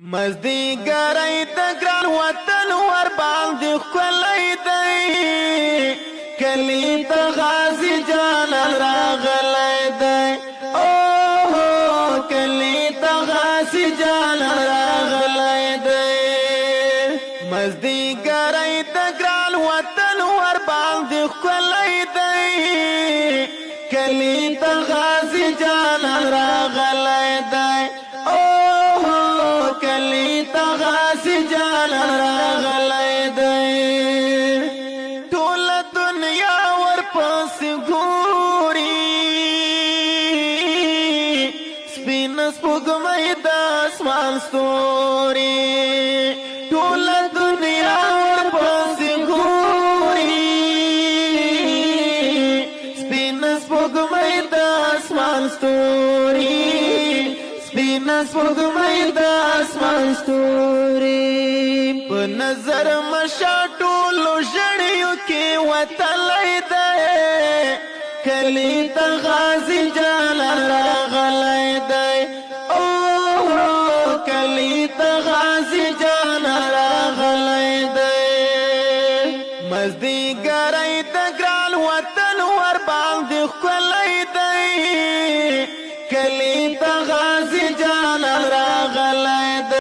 مزدیګرای د ګران وطن ور باندې خلای دی کلی ته غازی جان راغلای دی او کلی ته غازی جان راغلای دی مزدیګرای د ګران وطن ور باندې خلای دی کلی ته غازی جان راغلای دی کلی تا غازی جان راغلی دی ټول دنیا ورپس ګوري سپین سپوږمۍ د اسمان ستوري ټول دنیا ورپس ګوري سپین سپوږمۍ د اسمان ستوري سپوږمۍ د اسمان ستوري په نظر مشا ټولو ژړیو کې وتلی دی کلی ته غازی جان راغلی دی او کلی ته غازی جان راغلی دی مزدیګرای د ګران وطن ور باندې ښکلی دی کلی ته غازی جان